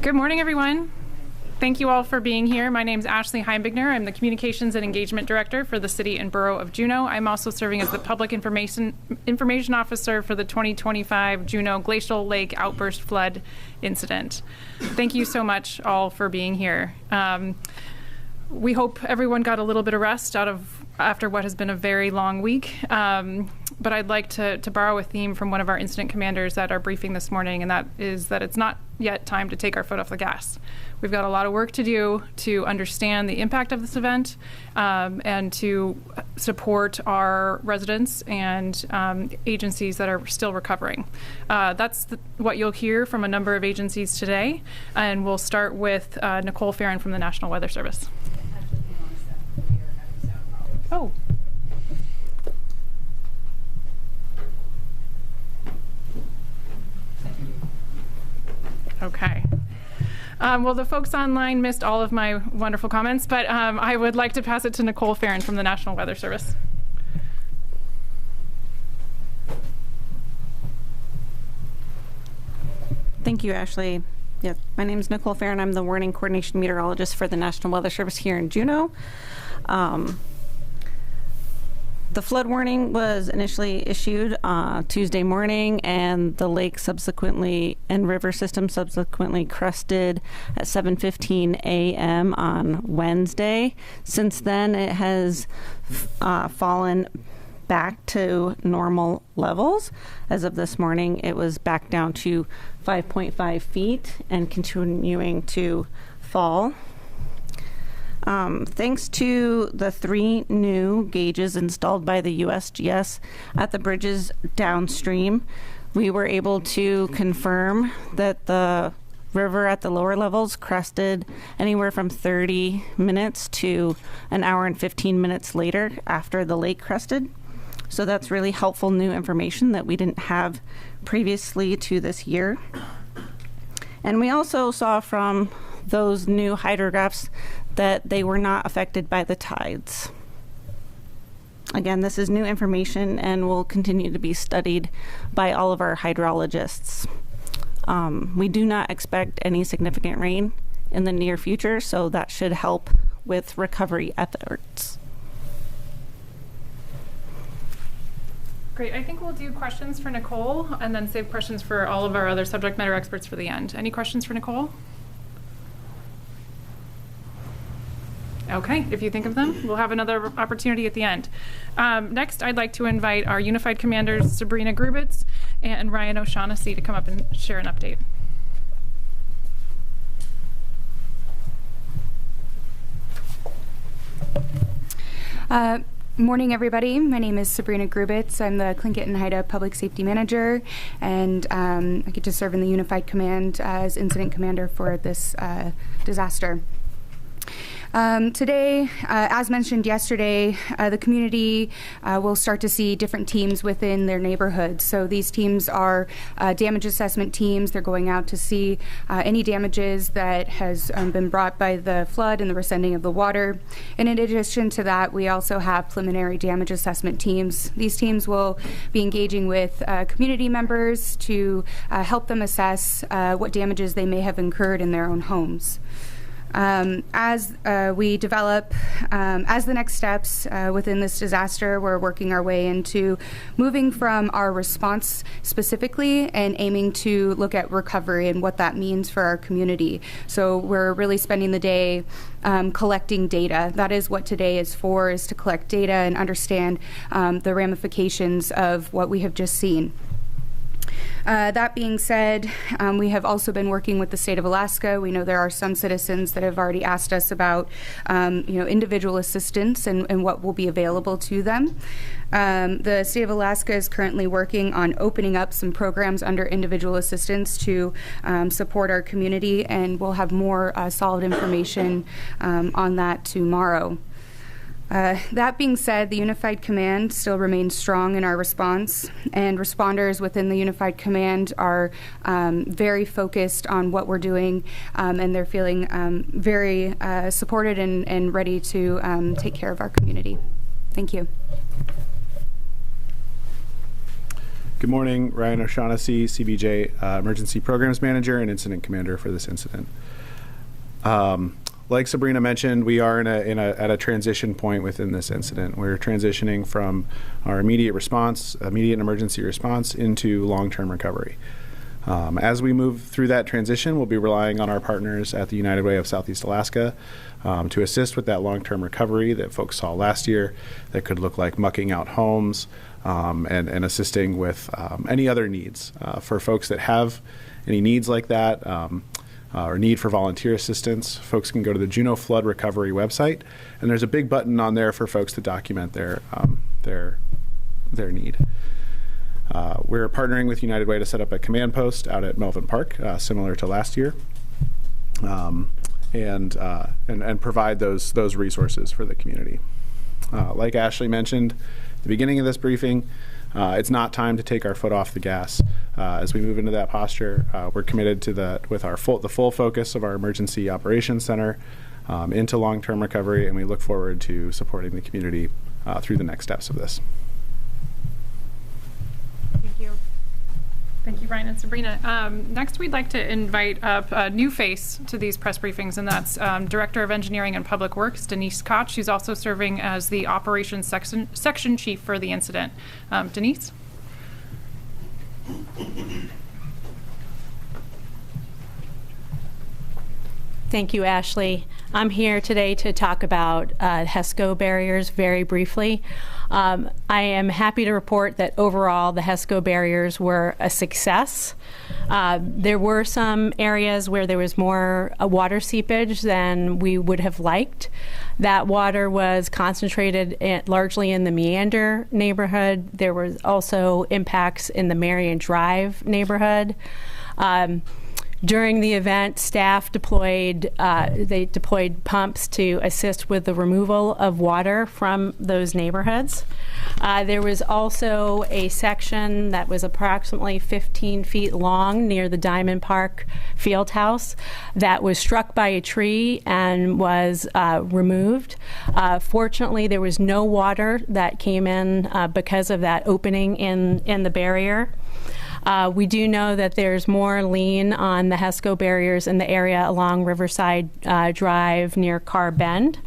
Good morning, everyone. Thank you all for being here. My name is Ashley Heimbigner. I'm the Communications and Engagement Director for the City and Borough of Juneau. I'm also serving as the Public Information Officer for the 2025 Juneau Glacial Lake Outburst Flood Incident. Thank you so much all for being here. We hope everyone got a little bit of rest after what has been a very long week. But I'd like to borrow a theme from one of our incident commanders at our briefing this morning, and that is that it's not yet time to take our foot off the gas. We've got a lot of work to do to understand the impact of this event and to support our residents and agencies that are still recovering. That's what you'll hear from a number of agencies today, and we'll start with Nicole Farron from the National Weather Service. Oh. Okay. Well, the folks online missed all of my wonderful comments, but I would like to pass it to Nicole Farron from the National Weather Service. Thank you, Ashley. Yes, my name is Nicole Farron. I'm the warning coordination meteorologist for the National Weather Service here in Juneau. The flood warning was initially issued Tuesday morning, and the lake and river system subsequently crested at 7:15 a.m. on Wednesday. Since then, it has fallen back to normal levels. As of this morning, it was back down to 5.5 feet and continuing to fall. Thanks to the 3 new gauges installed by the USGS at the bridges downstream, we were able to confirm that the river at the lower levels crested anywhere from 30 minutes to an hour and 15 minutes later after the lake crested. So that's really helpful new information that we didn't have previously to this year. And we also saw from those new hydrographs that they were not affected by the tides. Again, this is new information and will continue to be studied by all of our hydrologists. We do not expect any significant rain in the near future, so that should help with recovery efforts. Great. I think we'll do questions for Nicole and then save questions for all of our other subject matter experts for the end. Any questions for Nicole? Okay, if you think of them, we'll have another opportunity at the end. Next, I'd like to invite our Unified Commanders, Sabrina Grubitz and Ryan O'Shaughnessy, to come up and share an update. Morning, everybody. My name is Sabrina Grubitz. I'm the Tlingit and Haida Public Safety Manager, and I get to serve in the Unified Command as Incident Commander for this disaster. Today, as mentioned yesterday, the community will start to see different teams within their neighborhoods. So these teams are damage assessment teams. They're going out to see any damages that has been brought by the flood and the rescinding of the water. And in addition to that, we also have preliminary damage assessment teams. These teams will be engaging with community members to help them assess what damages they may have incurred in their own homes. As we develop, as the next steps within this disaster, we're working our way into moving from our response specifically and aiming to look at recovery and what that means for our community. So we're really spending the day collecting data. That is what today is for, is to collect data and understand the ramifications of what we have just seen. That being said, we have also been working with the state of Alaska. We know there are some citizens that have already asked us about, individual assistance and what will be available to them. The state of Alaska is currently working on opening up some programs under individual assistance to support our community, and we'll have more solid information on that tomorrow. That being said, the Unified Command still remains strong in our response, and responders within the Unified Command are very focused on what we're doing, and they're feeling very supported and ready to take care of our community. Thank you. Good morning, Ryan O'Shaughnessy, CBJ Emergency Programs Manager and Incident Commander for this incident. Like Sabrina mentioned, we are at a transition point within this incident. We're transitioning from our immediate emergency response into long-term recovery. As we move through that transition, we'll be relying on our partners at the United Way of Southeast Alaska to assist with that long-term recovery that folks saw last year. That could look like mucking out homes and assisting with any other needs. For folks that have any needs like that, or need for volunteer assistance, folks can go to the Juneau Flood Recovery website, and there's a big button on there for folks to document their need. We're partnering with United Way to set up a command post out at Melvin Park, similar to last year, and provide those resources for the community. Like Ashley mentioned at the beginning of this briefing, it's not time to take our foot off the gas. As we move into that posture, we're committed to the full focus of our Emergency Operations Center into long-term recovery, and we look forward to supporting the community through the next steps of this. Thank you. Thank you, Ryan and Sabrina. Next, we'd like to invite up a new face to these press briefings, and that's Director of Engineering and Public Works, Denise Koch, who's also serving as the Operations Section Chief for the incident. Denise? Thank you, Ashley. I'm here today to talk about HESCO barriers very briefly. I am happy to report that overall the HESCO barriers were a success. There were some areas where there was more water seepage than we would have liked. That water was concentrated largely in the Meander neighborhood. There was also impacts in the Marion Drive neighborhood. During the event, staff deployed pumps to assist with the removal of water from those neighborhoods. There was also a section that was approximately 15 feet long near the Diamond Park field house that was struck by a tree and was removed. Fortunately, there was no water that came in because of that opening in the barrier. We do know that there's more lean on the HESCO barriers in the area along Riverside Drive near Carr Bend.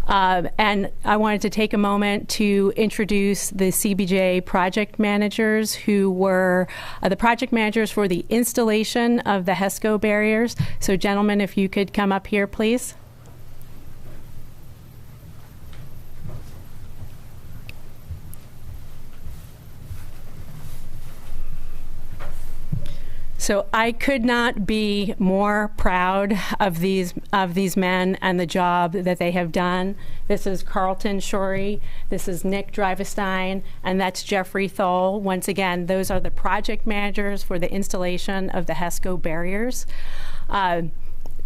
And I wanted to take a moment to introduce the CBJ project managers who were the project managers for the installation of the HESCO barriers. So gentlemen, if you could come up here, please. So I could not be more proud of these men and the job that they have done. This is Carlton Shorey, this is Nick Drivestein, and that's Jeffrey Thole. Once again, those are the project managers for the installation of the HESCO barriers.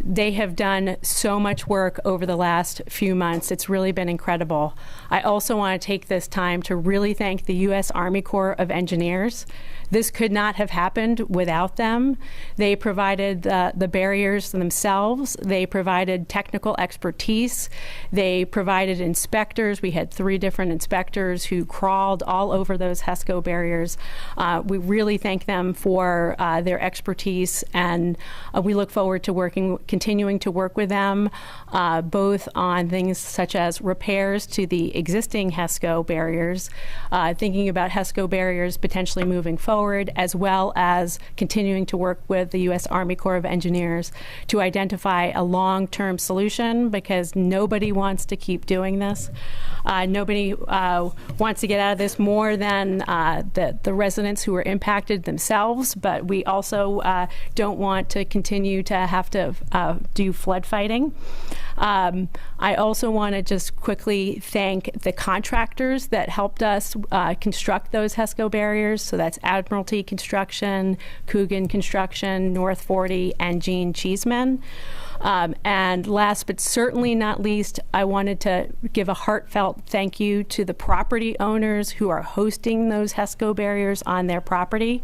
They have done so much work over the last few months. It's really been incredible. I also want to take this time to really thank the U.S. Army Corps of Engineers. This could not have happened without them. They provided the barriers themselves. They provided technical expertise. They provided inspectors. We had 3 different inspectors who crawled all over those HESCO barriers. We really thank them for their expertise, and we look forward to continuing to work with them, both on things such as repairs to the existing HESCO barriers, thinking about HESCO barriers potentially moving forward, as well as continuing to work with the U.S. Army Corps of Engineers to identify a long-term solution, because nobody wants to keep doing this. Nobody wants to get out of this more than the residents who are impacted themselves, but we also don't want to continue to have to do flood fighting. I also want to just quickly thank the contractors that helped us construct those HESCO barriers. So that's Admiralty Construction, Coogan Construction, North 40, and Gene Cheeseman. And last but certainly not least, I wanted to give a heartfelt thank you to the property owners who are hosting those HESCO barriers on their property.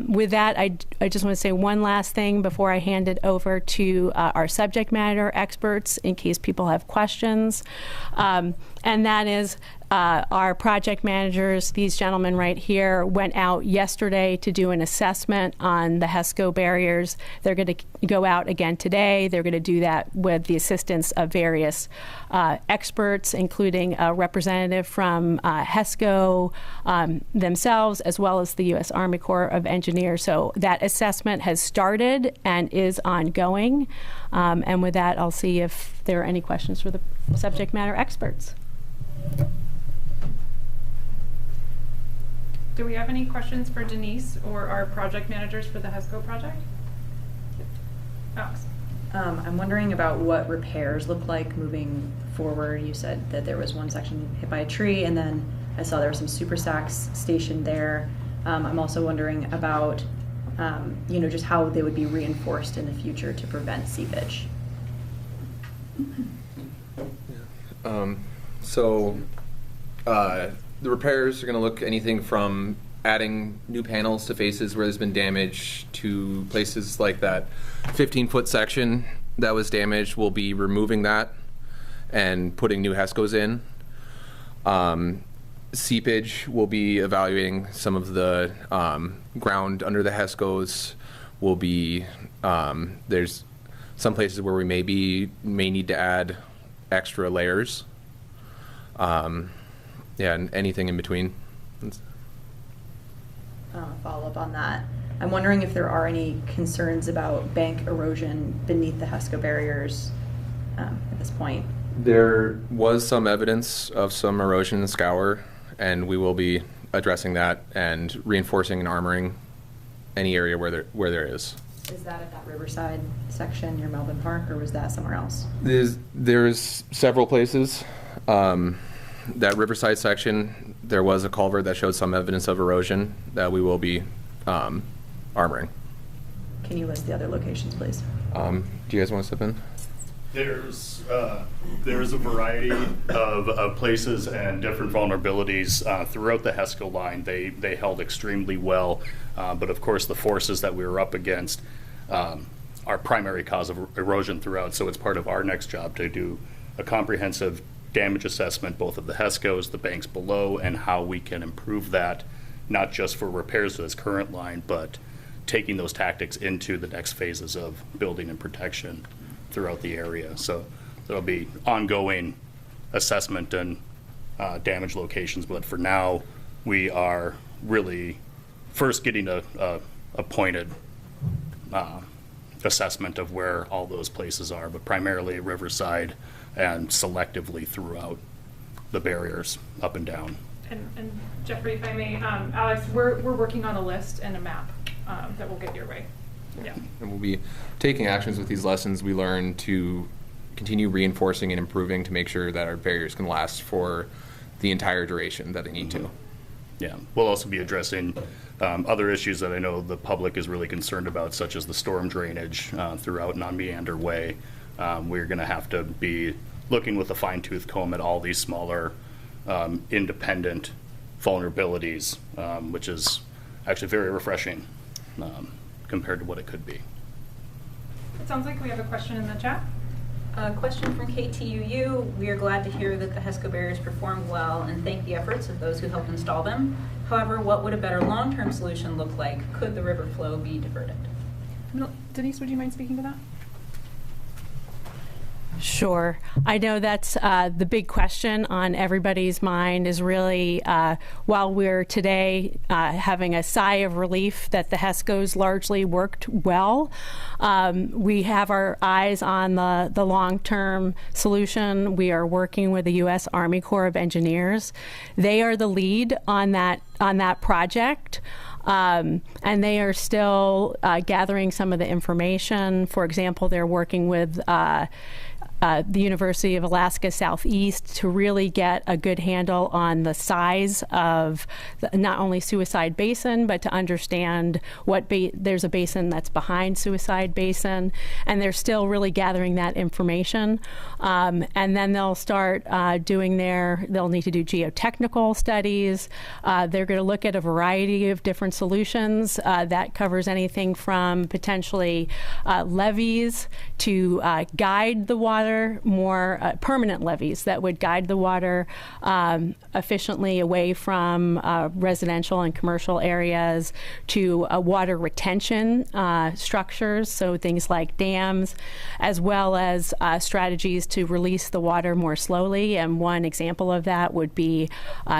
With that, I just want to say one last thing before I hand it over to our subject matter experts in case people have questions. And that is, Our project managers, these gentlemen right here, went out yesterday to do an assessment on the HESCO barriers. They're going to go out again today. They're going to do that with the assistance of various experts, including a representative from HESCO themselves, as well as the U.S. Army Corps of Engineers. So that assessment has started and is ongoing. And with that, I'll see if there are any questions for the subject matter experts. Do we have any questions for Denise or our project managers for the HESCO project? Alex. I'm wondering about what repairs look like moving forward. You said that there was one section hit by a tree, and then I saw there were some super stacks stationed there. I'm also wondering about, just how they would be reinforced in the future to prevent seepage. The repairs are going to look anything from adding new panels to faces where there's been damage to places like that 15-foot section that was damaged. We'll be removing that and putting new HESCOs in. Seepage, we'll be evaluating some of the ground under the HESCOs. Will be there's some places where we may need to add extra layers. And anything in between. Follow up on that. I'm wondering if there are any concerns about bank erosion beneath the HESCO barriers at this point. There was some evidence of some erosion and scour, and we will be addressing that and reinforcing and armoring any area where there is. Is that at that Riverside section near Melvin Park, or was that somewhere else? There's several places. That Riverside section, there was a culvert that showed some evidence of erosion that we will be armoring. Can you list the other locations, please? Do you guys want to step in? There's a variety of places and different vulnerabilities throughout the HESCO line. They held extremely well, but of course the forces that we were up against are primary cause of erosion throughout, so it's part of our next job to do a comprehensive damage assessment, both of the HESCOs, the banks below, and how we can improve that, not just for repairs to this current line, but taking those tactics into the next phases of building and protection throughout the area. So there'll be ongoing assessment and damage locations, but for now, we are really first getting a pointed assessment of where all those places are, but primarily Riverside and selectively throughout the barriers up and down. And Jeffrey, if I may, Alex, we're working on a list and a map that we'll get your way. Yeah. And we'll be taking actions with these lessons we learn to continue reinforcing and improving to make sure that our barriers can last for the entire duration that they need to. Yeah, we'll also be addressing other issues that I know the public is really concerned about, such as the storm drainage throughout Non-Meander Way. We're going to have to be looking with a fine-tooth comb at all these smaller independent vulnerabilities, which is actually very refreshing compared to what it could be. It sounds like we have a question in the chat. A question from KTOO. We are glad to hear that the HESCO barriers performed well and thank the efforts of those who helped install them. However, what would a better long-term solution look like? Could the river flow be diverted? Denise, would you mind speaking to that? Sure. I know that's the big question on everybody's mind is really, while we're today having a sigh of relief that the HESCOs largely worked well, we have our eyes on the long-term solution. We are working with the U.S. Army Corps of Engineers. They are the lead on that project. And they are still gathering some of the information. For example, they're working with the University of Alaska Southeast to really get a good handle on the size of not only Suicide Basin, but to understand there's a basin that's behind Suicide Basin, and they're still really gathering that information. And then they'll start they'll need to do geotechnical studies. They're going to look at a variety of different solutions that covers anything from potentially levees to guide the water water, more permanent levees that would guide the water efficiently away from residential and commercial areas to water retention structures, so things like dams, as well as strategies to release the water more slowly. And one example of that would be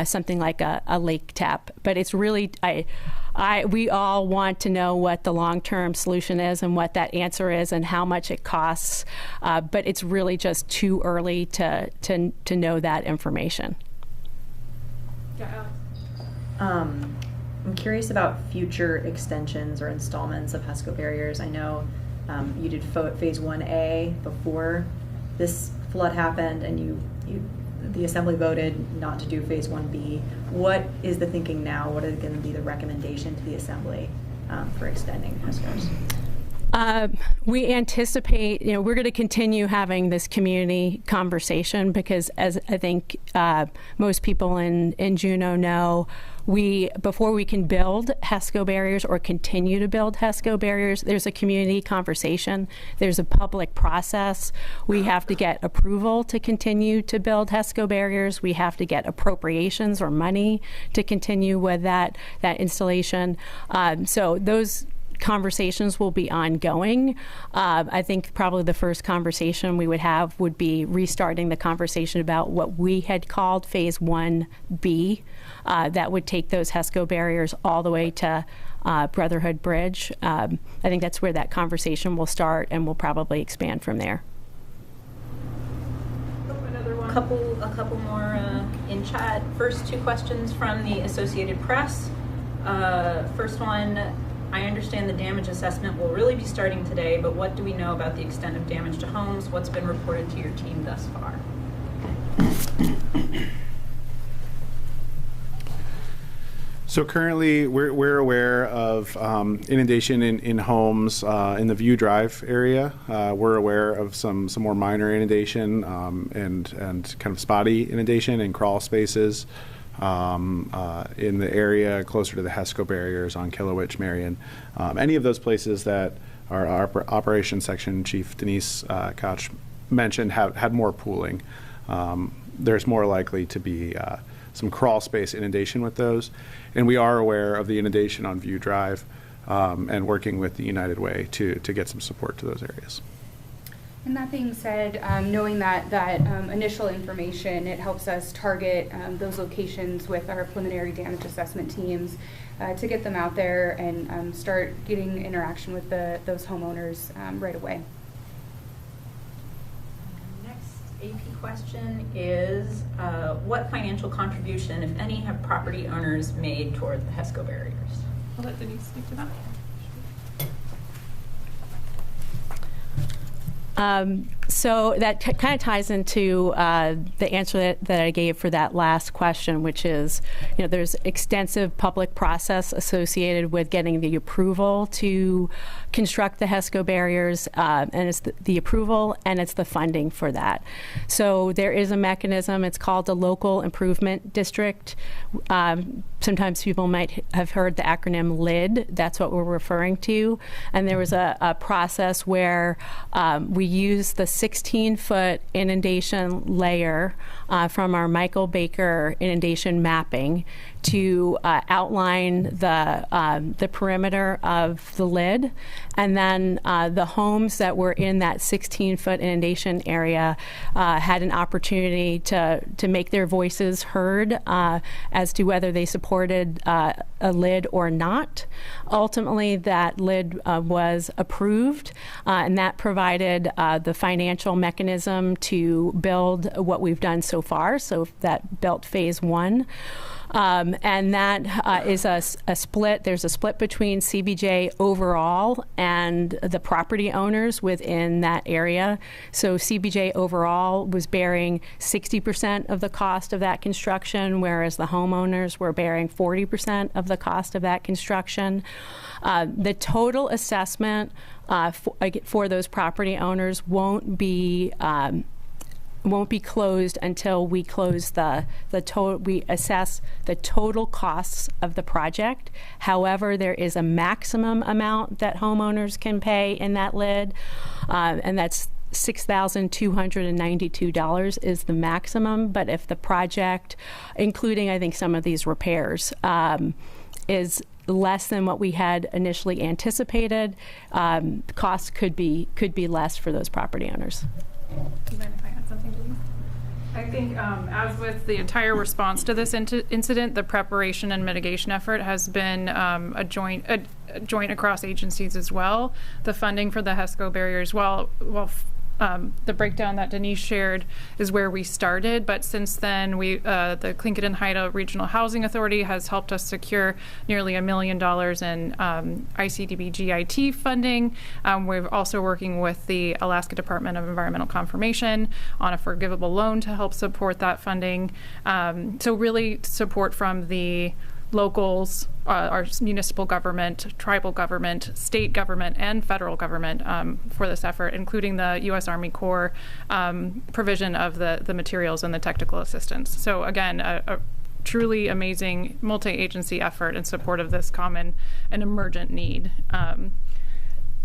something like a lake tap. But it's really, we all want to know what the long-term solution is and what that answer is and how much it costs, but it's really just too early to know that information. I'm curious about future extensions or installments of HESCO barriers. I know you did phase 1A before this flood happened, and the Assembly voted not to do phase 1B. What is the thinking now? What is going to be the recommendation to the Assembly for extending HESCOs? We anticipate, we're going to continue having this community conversation because, as I think most people in Juneau know, before we can build HESCO barriers or continue to build HESCO barriers, there's a community conversation. There's a public process. We have to get approval to continue to build HESCO barriers. We have to get appropriations or money to continue with that installation. So those conversations will be ongoing. I think probably the first conversation we would have would be restarting the conversation about what we had called phase 1B. That would take those HESCO barriers all the way to Brotherhood Bridge. I think that's where that conversation will start, and we'll probably expand from there. Another one. A couple more in chat. First two questions from the Associated Press. First one, I understand the damage assessment will really be starting today, but what do we know about the extent of damage to homes? What's been reported to your team thus far? So currently, we're aware of inundation in homes in the View Drive area. We're aware of some more minor inundation and kind of spotty inundation in crawl spaces in the area closer to the HESCO barriers on Killowitch, Marion. Any of those places that our Operations Section Chief Denise Koch mentioned had more pooling. There's more likely to be some crawl space inundation with those. And we are aware of the inundation on View Drive and working with the United Way to get some support to those areas. And that being said, knowing that initial information, it helps us target those locations with our preliminary damage assessment teams to get them out there and start getting interaction with those homeowners right away. Next AP question is, what financial contribution, if any, have property owners made toward the HESCO barriers? I'll let Denise speak to that. So that kind of ties into the answer that I gave for that last question, which is, there's extensive public process associated with getting the approval to construct the HESCO barriers, and it's the approval and it's the funding for that. So there is a mechanism. It's called the Local Improvement District. Sometimes people might have heard the acronym LID. That's what we're referring to. And there was a process where we used the 16-foot inundation layer from our Michael Baker inundation mapping to outline the perimeter of the lid. And then the homes that were in that 16-foot inundation area had an opportunity to make their voices heard as to whether they supported a lid or not. Ultimately, that lid was approved, and that provided the financial mechanism to build what we've done so far. So that built phase 1. And that is a split. There's a split between CBJ overall and the property owners within that area. So CBJ overall was bearing 60% of the cost of that construction, whereas the homeowners were bearing 40% of the cost of that construction. The total assessment for those property owners won't be closed until we close we assess the total costs of the project. However, there is a maximum amount that homeowners can pay in that lid, and that's $6,292 is the maximum, but if the project, including I think some of these repairs, is less than what we had initially anticipated, costs could be less for those property owners. Do you mind if I add something, please? I think, as with the entire response to this incident, the preparation and mitigation effort has been a joint across agencies as well. The funding for the HESCO barriers, the breakdown that Denise shared is where we started, but since then, the Tlingit and Haida Regional Housing Authority has helped us secure nearly $1 million in ICDB GIT funding. We're also working with the Alaska Department of Environmental Conservation on a forgivable loan to help support that funding. So really support from the locals, our municipal government, tribal government, state government, and federal government for this effort, including the U.S. Army Corps provision of the materials and the technical assistance. So again, a truly amazing multi-agency effort in support of this common and emergent need.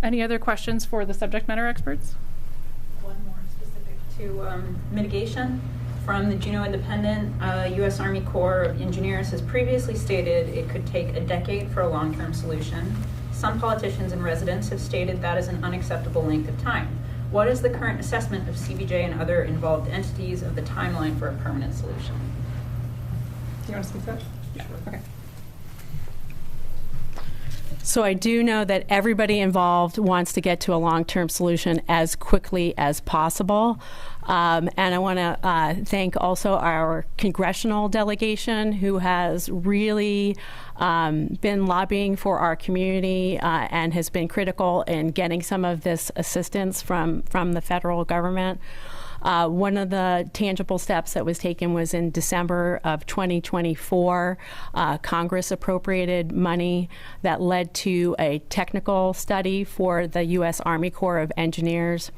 Any other questions for the subject matter experts? One more specific to mitigation. From the Juneau Independent, U.S. Army Corps of Engineers has previously stated it could take a decade for a long-term solution. Some politicians and residents have stated that is an unacceptable length of time. What is the current assessment of CBJ and other involved entities of the timeline for a permanent solution? Do you want to speak to that? Yeah. Okay. So I do know that everybody involved wants to get to a long-term solution as quickly as possible. And I want to thank also our congressional delegation who has really been lobbying for our community and has been critical in getting some of this assistance from the federal government. One of the tangible steps that was taken was in December of 2024. Congress appropriated money that led to a technical study for the U.S. Army Corps of Engineers.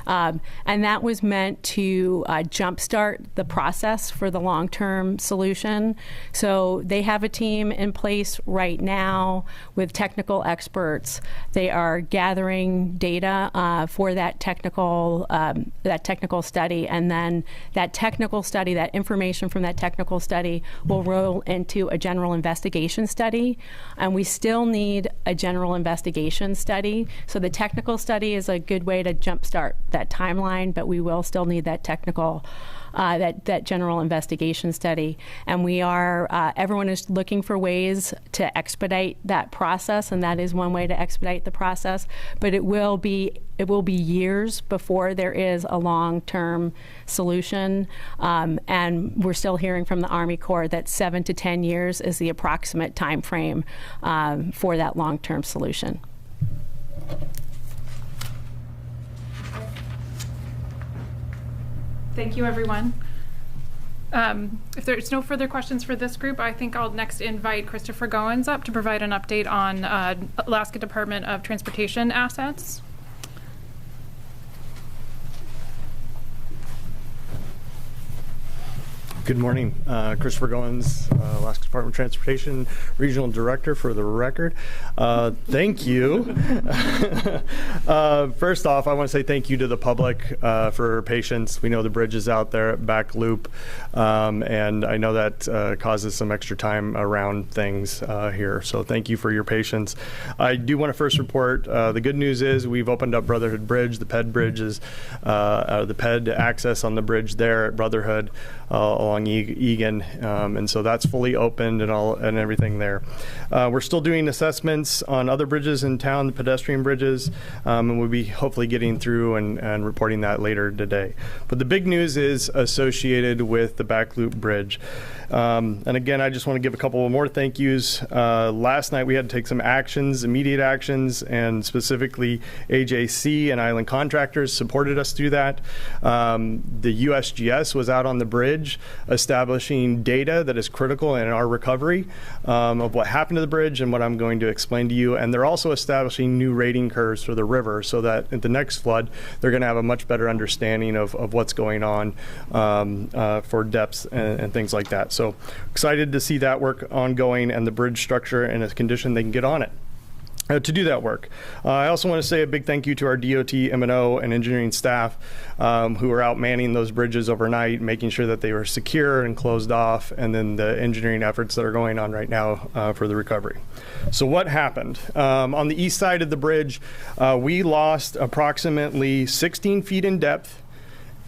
And that was meant to jumpstart the process for the long-term solution. So they have a team in place right now with technical experts. They are gathering data for that technical study, and then that technical study, that information from that technical study will roll into a general investigation study, and we still need a general investigation study. So the technical study is a good way to jumpstart that timeline, but we will still need that technical that general investigation study. And we are, everyone is looking for ways to expedite that process, and that is one way to expedite the process. But it will be years before there is a long-term solution. And we're still hearing from the Army Corps that 7 to 10 years is the approximate time frame for that long-term solution. Thank you, everyone. If there's no further questions for this group, I think I'll next invite Christopher Goins up to provide an update on Alaska Department of Transportation assets. Good morning. Christopher Goins, Alaska Department of Transportation, Regional Director for the record. Thank you. First off, I want to say thank you to the public for patience. We know the bridge is out there at Back Loop, and I know that causes some extra time around things here. So thank you for your patience. I do want to first report the good news is we've opened up Brotherhood Bridge. The PED bridge is the PED access on the bridge there at Brotherhood along Egan, and so that's fully opened and everything there. We're still doing assessments on other bridges in town, the pedestrian bridges, and we'll be hopefully getting through and reporting that later today. But the big news is associated with the Back Loop Bridge. And again, I just want to give a couple more thank yous. Last night we had to take some actions, immediate actions, and specifically AJC and Island Contractors supported us through that. The USGS was out on the bridge establishing data that is critical in our recovery of what happened to the bridge and what I'm going to explain to you. And they're also establishing new rating curves for the river so that at the next flood, they're going to have a much better understanding of what's going on for depths and things like that. So excited to see that work ongoing and the bridge structure in a condition they can get on it. to do that work. I also want to say a big thank you to our DOT, M&O, and engineering staff who are out manning those bridges overnight, making sure that they were secure and closed off, and then the engineering efforts that are going on right now for the recovery. So what happened? On the east side of the bridge, we lost approximately 16 feet in depth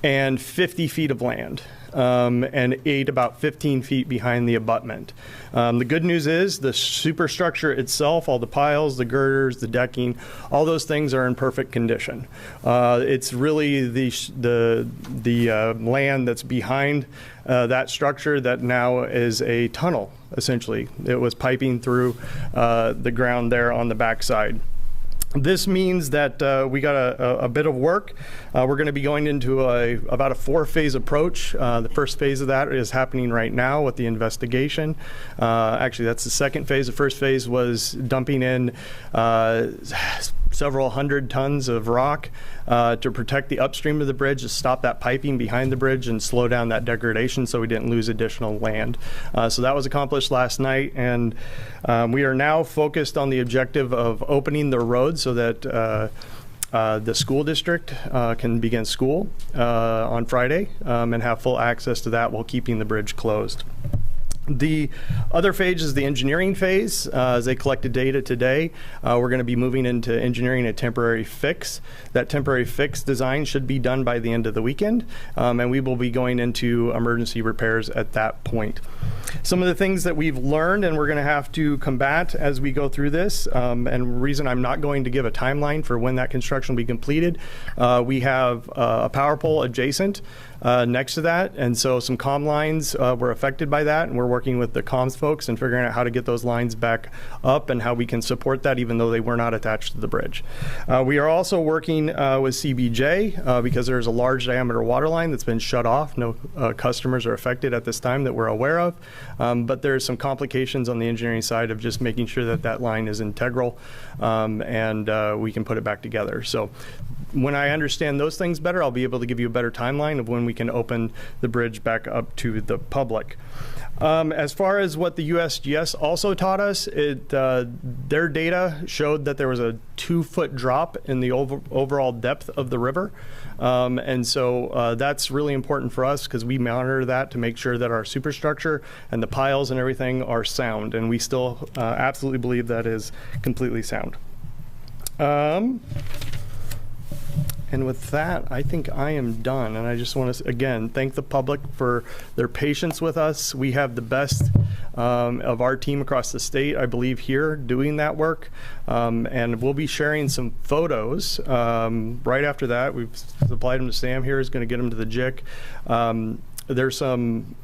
and 50 feet of land. And ate about 15 feet behind the abutment. The good news is the superstructure itself, all the piles, the girders, the decking, all those things are in perfect condition. It's really the land that's behind that structure that now is a tunnel, essentially. It was piping through the ground there on the backside. This means that we got a bit of work. We're going to be going into about a 4-phase approach. The first phase of that is happening right now with the investigation. Actually, that's the second phase. The first phase was dumping in several hundred tons of rock to protect the upstream of the bridge, to stop that piping behind the bridge and slow down that degradation so we didn't lose additional land. So that was accomplished last night, and we are now focused on the objective of opening the road so that the school district can begin school on Friday and have full access to that while keeping the bridge closed. The other phase is the engineering phase. As they collected data today, we're going to be moving into engineering a temporary fix. That temporary fix design should be done by the end of the weekend, and we will be going into emergency repairs at that point. Some of the things that we've learned and we're going to have to combat as we go through this, and the reason I'm not going to give a timeline for when that construction will be completed, we have a power pole adjacent next to that, and so some comm lines were affected by that, and we're working with the comms folks and figuring out how to get those lines back up and how we can support that even though they were not attached to the bridge. We are also working with CBJ because there's a large diameter water line that's been shut off. No customers are affected at this time that we're aware of, but there's some complications on the engineering side of just making sure that that line is integral and we can put it back together. So when I understand those things better, I'll be able to give you a better timeline of when we can open the bridge back up to the public. As far as what the USGS also taught us, their data showed that there was a 2-foot drop in the overall depth of the river. And so that's really important for us because we monitor that to make sure that our superstructure and the piles and everything are sound. And we still absolutely believe that is completely sound. And with that, I think I am done. And I just want to, again, thank the public for their patience with us. We have the best of our team across the state, I believe, here doing that work. And we'll be sharing some photos right after that. We've supplied them to Sam here. He's going to get them to the JIC. There's some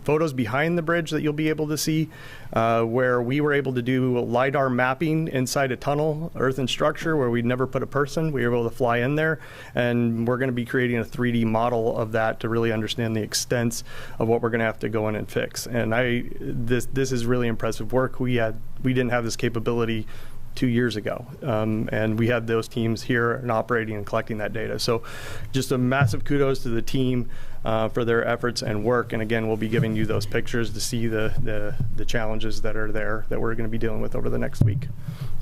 photos behind the bridge that you'll be able to see where we were able to do LiDAR mapping inside a tunnel, earthen structure where we'd never put a person. We were able to fly in there, and we're going to be creating a 3D model of that to really understand the extents of what we're going to have to go in and fix. And this is really impressive work. We didn't have this capability 2 years ago, and we had those teams here and operating and collecting that data. So just a massive kudos to the team for their efforts and work. And again, we'll be giving you those pictures to see the challenges that are there that we're going to be dealing with over the next week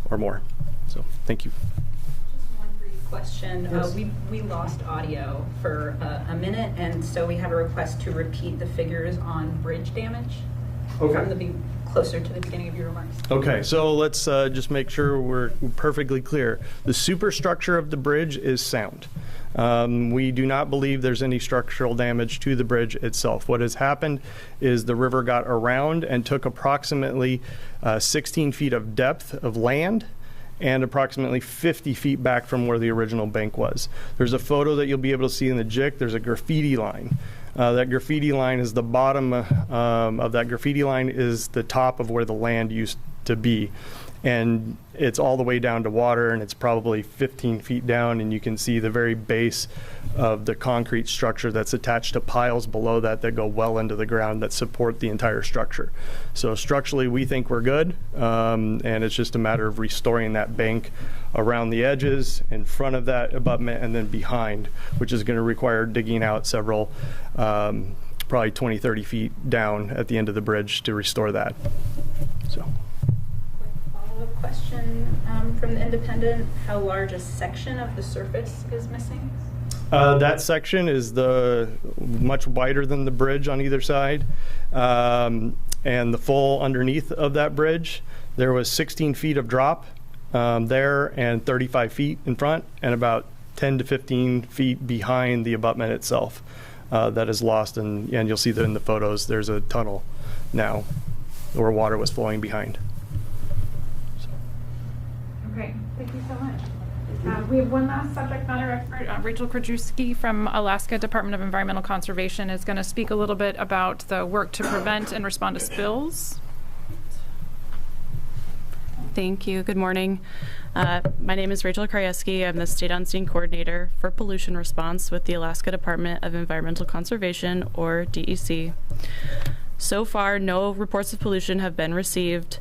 or more. So thank you. Just one brief question. Yes. We lost audio for a minute, and so we have a request to repeat the figures on bridge damage from closer to the beginning of your remarks. Okay, so let's just make sure we're perfectly clear. The superstructure of the bridge is sound. We do not believe there's any structural damage to the bridge itself. What has happened is the river got around and took approximately 16 feet of depth of land and approximately 50 feet back from where the original bank was. There's a photo that you'll be able to see in the JIC. There's a graffiti line. That graffiti line is the bottom of that graffiti line is the top of where the land used to be. And it's all the way down to water, and it's probably 15 feet down, and you can see the very base of the concrete structure that's attached to piles below that go well into the ground that support the entire structure. So structurally, we think we're good, and it's just a matter of restoring that bank around the edges, in front of that abutment, and then behind, which is going to require digging out several, probably 20, 30 feet down at the end of the bridge to restore that. So. question from the Independent. How large a section of the surface is missing? That section is much wider than the bridge on either side. And the full underneath of that bridge, there was 16 feet of drop there and 35 feet in front and about 10 to 15 feet behind the abutment itself that is lost. And you'll see that in the photos, there's a tunnel now where water was flowing behind. Okay, thank you so much. We have one last subject matter expert. Rachel Krajewski from Alaska Department of Environmental Conservation is going to speak a little bit about the work to prevent and respond to spills. Thank you. Good morning. My name is Rachel Krajewski. I'm the State On-Scene Coordinator for Pollution Response with the Alaska Department of Environmental Conservation, or DEC. So far, no reports of pollution have been received.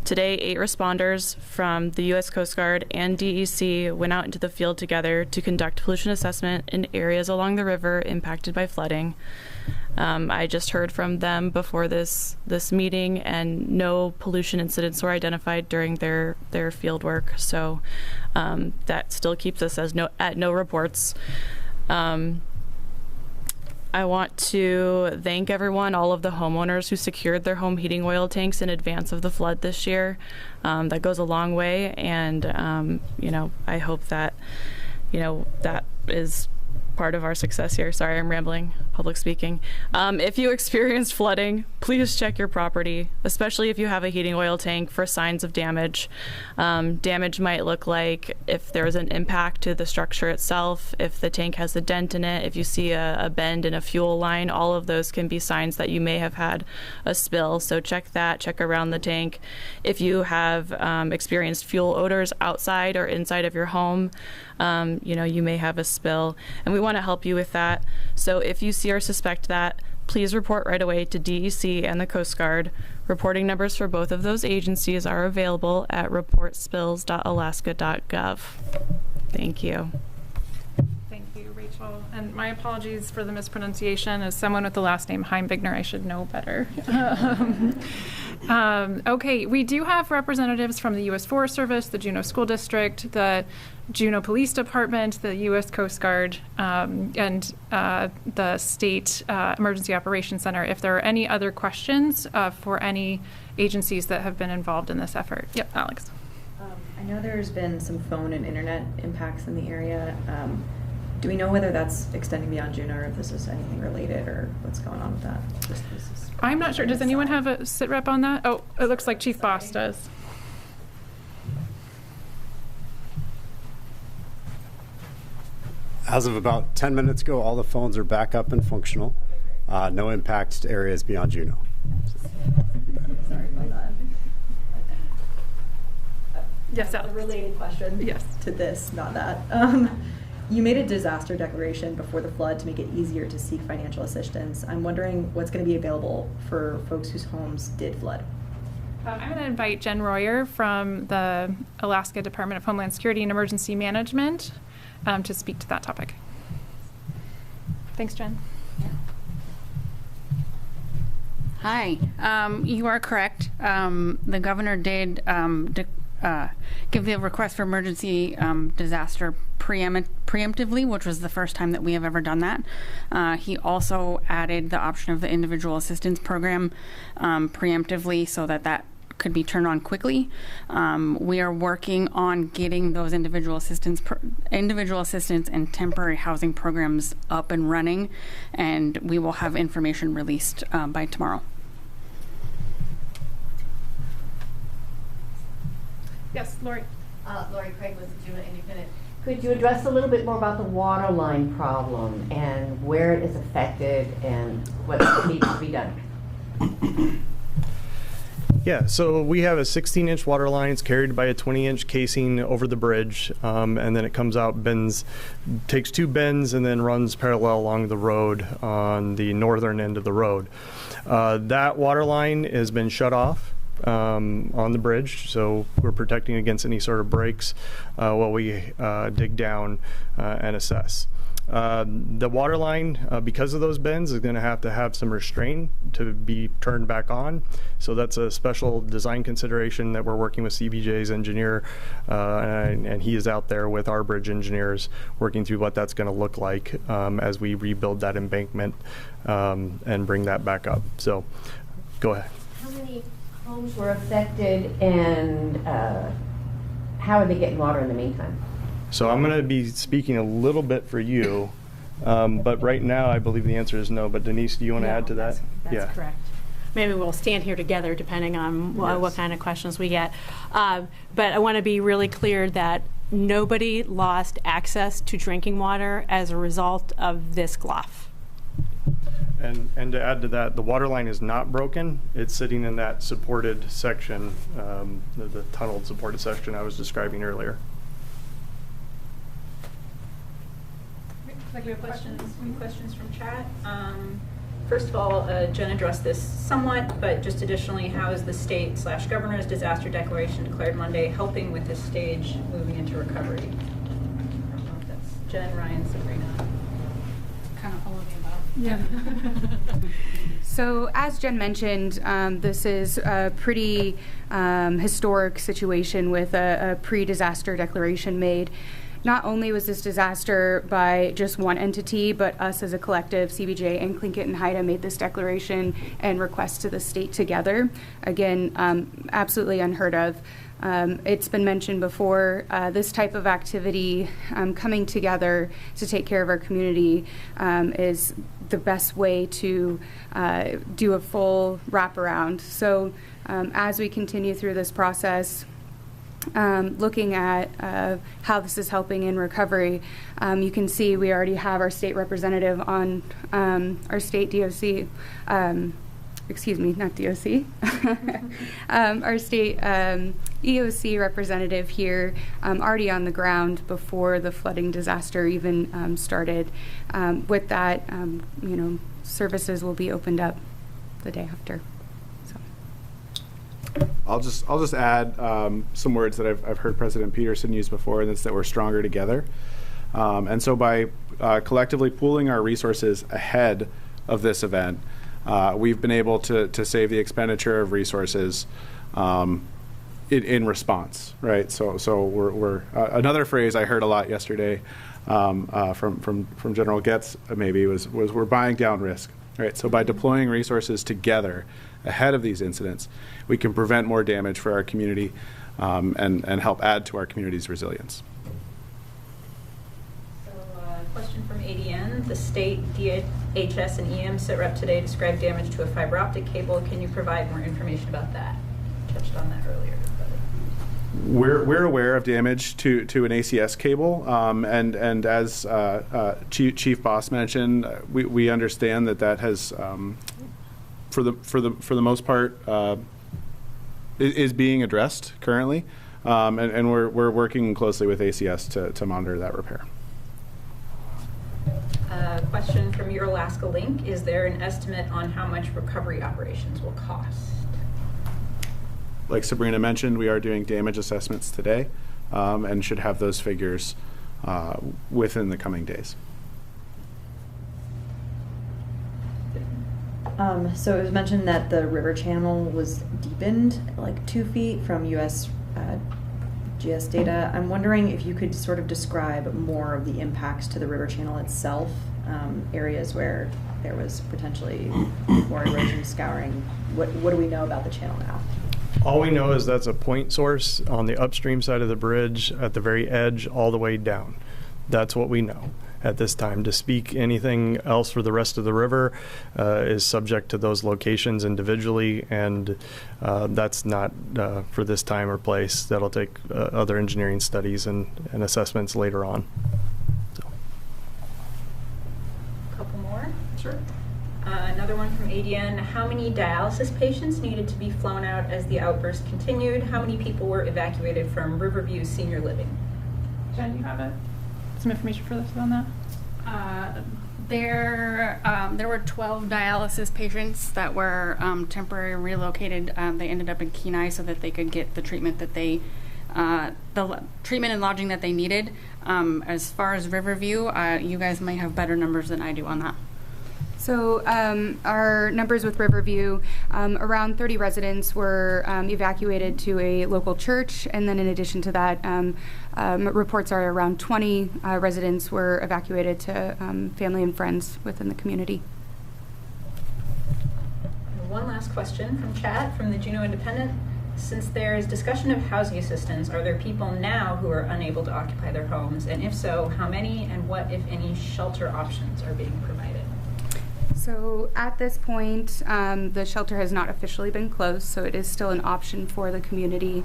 Today, 8 responders from the U.S. Coast Guard and DEC went out into the field together to conduct pollution assessment in areas along the river impacted by flooding. I just heard from them before this meeting, and no pollution incidents were identified during their field work. So that still keeps us at no reports. I want to thank everyone, all of the homeowners who secured their home heating oil tanks in advance of the flood this year. That goes a long way, and I hope that that is part of our success here. Sorry, I'm rambling, public speaking. If you experienced flooding, please check your property, especially if you have a heating oil tank, for signs of damage. Damage might look like if there's an impact to the structure itself, if the tank has a dent in it, if you see a bend in a fuel line, all of those can be signs that you may have had a spill. So check that, check around the tank. If you have experienced fuel odors outside or inside of your home, you may have a spill, and we want to help you with that. So if you see or suspect that, please report right away to DEC and the Coast Guard. Reporting numbers for both of those agencies are available at reportspills.alaska.gov. Thank you. Thank you, Rachel. And my apologies for the mispronunciation. As someone with the last name Heimbigner, I should know better. Okay, we do have representatives from the U.S. Forest Service, the Juneau School District, the Juneau Police Department, the U.S. Coast Guard, and the State Emergency Operations Center. If there are any other questions for any agencies that have been involved in this effort. Yep, Alex. I know there's been some phone and internet impacts in the area. Do we know whether that's extending beyond Juneau, or if this is anything related, or what's going on with that? I'm not sure. Does anyone have a sit rep on that? Oh, it looks like Chief Boss does. As of about 10 minutes ago, all the phones are back up and functional. No impact to areas beyond Juneau. Sorry about that. Yes, a related question. Yes. To this, not that. You made a disaster declaration before the flood to make it easier to seek financial assistance. I'm wondering what's going to be available for folks whose homes did flood. I'm going to invite Jen Royer from the Alaska Department of Homeland Security and Emergency Management to speak to that topic. Thanks, Jen. Hi. You are correct. The governor did give the request for emergency disaster preemptively, which was the first time that we have ever done that. He also added the option of the individual assistance program preemptively so that could be turned on quickly. We are working on getting those individual assistance and temporary housing programs up and running, and we will have information released by tomorrow. Yes, Lori. Lori Craig with the Juneau Independent. Could you address a little bit more about the water line problem and where it is affected and what needs to be done? Yeah, so we have a 16-inch water line. It's carried by a 20-inch casing over the bridge, and then it comes out, takes 2 bends, and then runs parallel along the road on the northern end of the road. That water line has been shut off on the bridge, so we're protecting against any sort of breaks while we dig down and assess. The water line, because of those bends, is going to have some restraint to be turned back on. So that's a special design consideration that we're working with CBJ's engineer, and he is out there with our bridge engineers working through what that's going to look like as we rebuild that embankment and bring that back up. So go ahead. How many homes were affected, and how are they getting water in the meantime? So I'm going to be speaking a little bit for you, but right now I believe the answer is no. But Denise, do you want to add to that? That's correct. Maybe we'll stand here together depending on what kind of questions we get. But I want to be really clear that nobody lost access to drinking water as a result of this GLOF. And to add to that, the water line is not broken. It's sitting in that supported section, the tunneled supported section I was describing earlier. Any questions from chat? First of all, Jen addressed this somewhat, but just additionally, how is the state/governor's disaster declaration declared Monday helping with this stage moving into recovery? I don't know if that's Jen, Ryan, Sabrina. Kind of all of the above. Yeah. So as Jen mentioned, this is a pretty historic situation with a pre-disaster declaration made. Not only was this disaster by just one entity, but us as a collective, CBJ and Tlingit and Haida, made this declaration and request to the state together. Again, absolutely unheard of. It's been mentioned before, this type of activity coming together to take care of our community is the best way to do a full wraparound. So as we continue through this process, looking at how this is helping in recovery, you can see we already have our state representative on our state DOC, excuse me, not DOC, our state EOC representative here already on the ground before the flooding disaster even started. With that, services will be opened up the day after. I'll just add some words that I've heard President Peterson use before, and it's that we're stronger together. And so by collectively pooling our resources ahead of this event, we've been able to save the expenditure of resources in response, right? So we're another phrase I heard a lot yesterday from General Getz maybe was we're buying down risk, right? So by deploying resources together ahead of these incidents, we can prevent more damage for our community and help add to our community's resilience. So question from ADN. The state DHS and EM sit rep today described damage to a fiber optic cable. Can you provide more information about that? Touched on that earlier. We're aware of damage to an ACS cable, and as Chief Boss mentioned, we understand that has for the most part is being addressed currently, and we're working closely with ACS to monitor that repair. Question from your Alaska Link: is there an estimate on how much recovery operations will cost? Like Sabrina mentioned, we are doing damage assessments today, and should have those figures within the coming days. So it was mentioned that the river channel was deepened like 2 feet from US GS data. I'm wondering if you could sort of describe more of the impacts to the river channel itself, areas where there was potentially more erosion scouring. What do we know about the channel now? All we know is that's a point source on the upstream side of the bridge at the very edge all the way down. That's what we know at this time. To speak anything else for the rest of the river is subject to those locations individually, and that's not for this time or place. That'll take other engineering studies and assessments later on. So. A couple more? Sure. Another one from ADN. How many dialysis patients needed to be flown out as the outburst continued? How many people were evacuated from Riverview Senior Living? Jen, you have it? Some information for us on that? There were 12 dialysis patients that were temporarily relocated. They ended up in Kenai so that they could get the treatment that they the treatment and lodging that they needed. As far as Riverview, you guys might have better numbers than I do on that. So our numbers with Riverview, around 30 residents were evacuated to a local church, and then in addition to that, reports are around 20 residents were evacuated to family and friends within the community. One last question from chat from the Juneau Independent. Since there is discussion of housing assistance, are there people now who are unable to occupy their homes? And if so, how many and what, if any, shelter options are being provided? So at this point, the shelter has not officially been closed, so it is still an option for the community.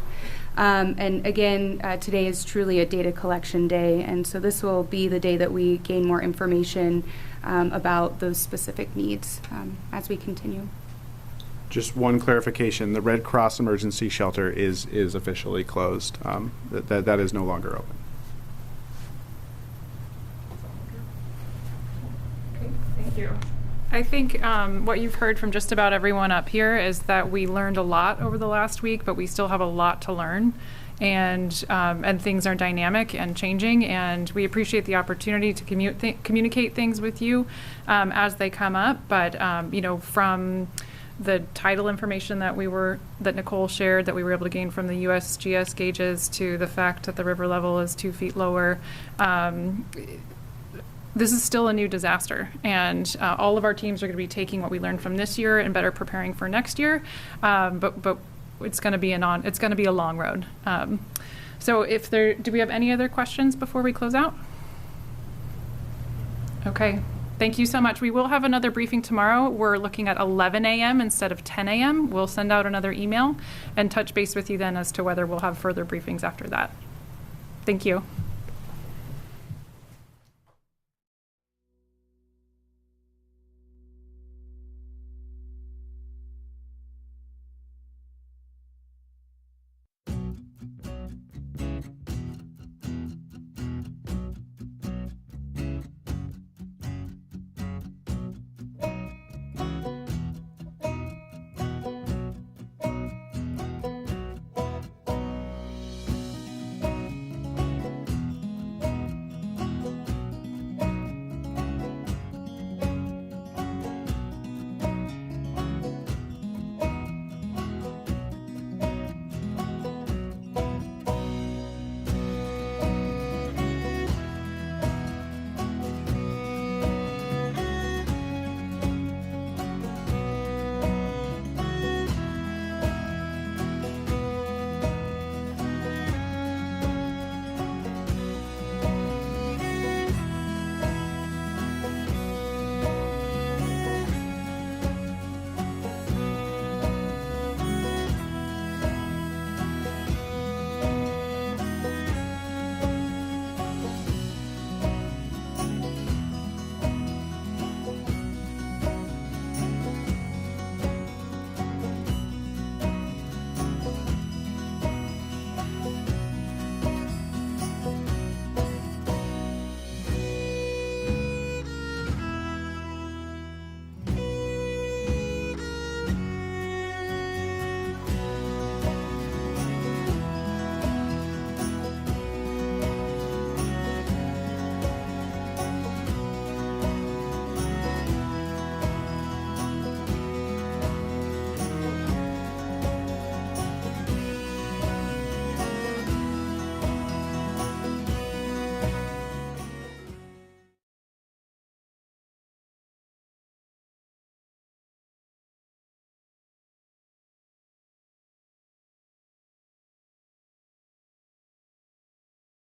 And again, today is truly a data collection day, and so this will be the day that we gain more information about those specific needs as we continue. Just one clarification, the Red Cross Emergency Shelter is officially closed. That is no longer open. Okay, thank you. I think what you've heard from just about everyone up here is that we learned a lot over the last week, but we still have a lot to learn. And things are dynamic and changing, and we appreciate the opportunity to communicate things with you as they come up. But from the tidal information that Nicole shared, that we were able to gain from the USGS gauges, to the fact that the river level is 2 feet lower, this is still a new disaster, and all of our teams are going to be taking what we learned from this year and better preparing for next year. But it's going to be a long road. So do we have any other questions before we close out? Okay. Thank you so much. We will have another briefing tomorrow. We're looking at 11 a.m. instead of 10 a.m. We'll send out another email and touch base with you then as to whether we'll have further briefings after that. Thank you.